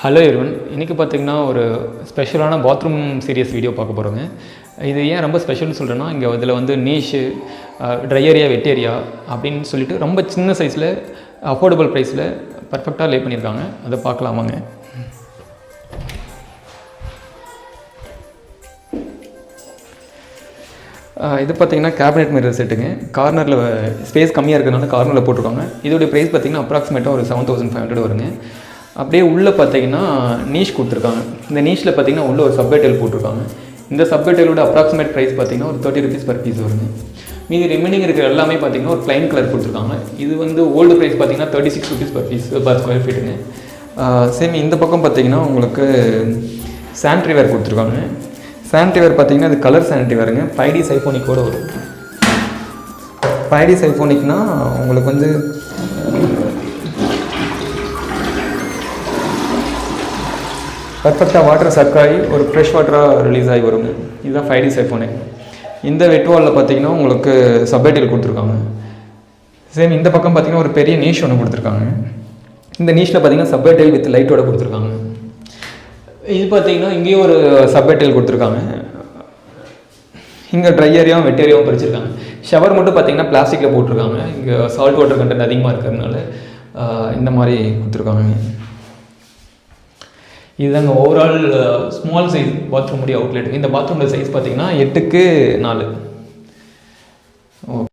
Hello everyone, இன்றைக்கி பார்த்திங்கன்னா ஒரு ஸ்பெஷலான பாத்ரூம் சீரியஸ் வீடியோ பார்க்க போகிறோங்க. இது ஏன் ரொம்ப ஸ்பெஷல்னு சொல்கிறேன்னா, இங்கே இதில் வந்து நீஷு, ட்ரை ஏரியா, வெட் ஏரியா அப்படின்னு சொல்லிட்டு ரொம்ப சின்ன சைஸில் அஃபோர்டபுள் ப்ரைஸில் பர்ஃபெக்டாக லே பண்ணியிருக்காங்க. அதை பார்க்கலாமாங்க. இது பார்த்திங்கன்னா கேபினெட் மிரர் செட்டுங்க. கார்னரில் ஸ்பேஸ் கம்மியாக இருக்கிறதுனால கார்னரில் போட்டிருக்காங்க. இதோடைய ப்ரைஸ் பார்த்திங்கன்னா அப்ராக்சிமேட்டாக ஒரு 7500 வருங்க. அப்படியே உள்ளே பார்த்தீங்கன்னா நீஷ் கொடுத்துருக்காங்க. இந்த நீஷில் பார்த்தீங்கன்னா உள்ளே ஒரு சப்டைட்டில் போட்டிருக்காங்க. இந்த சப்டைட்டிலோட அப்ராக்சிமேட் ப்ரைஸ் பார்த்தீங்கன்னா ஒரு 30 rupees பர் பீஸ் வருங்க. மீதி ரிமைனிங் இருக்கிற எல்லாமே பார்த்தீங்கன்னா ஒரு ப்ளைன் கலர் கொடுத்துருக்காங்க. இது வந்து ஓல்டு ப்ரைஸ் பார்த்தீங்கன்னா 36 rupees per piece per square ஃபீட்டுங்க. சேம் இந்த பக்கம் பார்த்தீங்கன்னா உங்களுக்கு சானிட்ரிவேர் கொடுத்துருக்காங்க. சானிட்ரிவேர் பார்த்தீங்கன்னா அது கலர் சானிட்ரிவேருங்க. 5D சைஃபோனிக்கோடு வரும். 5D சைஃபோனிக்னால் உங்களுக்கு வந்து பர்ஃபெக்டாக வாட்டர் சக் ஆகி ஒரு ஃப்ரெஷ் வாட்டராக ரிலீஸ் ஆகி வருங்க. இதுதான் 5D சைஃபோனிக். இந்த வெட் வாலில் பார்த்தீங்கன்னா உங்களுக்கு சப்டைட்டில் கொடுத்துருக்காங்க. சேம் இந்த பக்கம் பார்த்தீங்கன்னா ஒரு பெரிய நீஷ் ஒன்று கொடுத்துருக்காங்க. இந்த நீஷில் பார்த்தீங்கன்னா சப்டைட்டில் வித் லைட்டோட கொடுத்துருக்காங்க. இது பார்த்தீங்கன்னா இங்கேயும் ஒரு சப்டைட்டில் கொடுத்துருக்காங்க. இங்கே ட்ரை ஏரியாவும் வெட் ஏரியாவும் பிரிச்சிருக்காங்க. ஷவர் மட்டும் பார்த்தீங்கன்னா பிளாஸ்டிக்கில் போட்டிருக்காங்க. இங்கே சால்ட் வாட்டர் கண்டென்ட் அதிகமாக இருக்கிறதுனால இந்த மாதிரி கொடுத்துருக்காங்க. இதுதாங்க ஓவரால் ஸ்மால் சைஸ் பாத்ரூமுடைய அவுட்லெட். இந்த பாத்ரூமோட சைஸ் பார்த்தீங்கன்னா 8x4. ஓ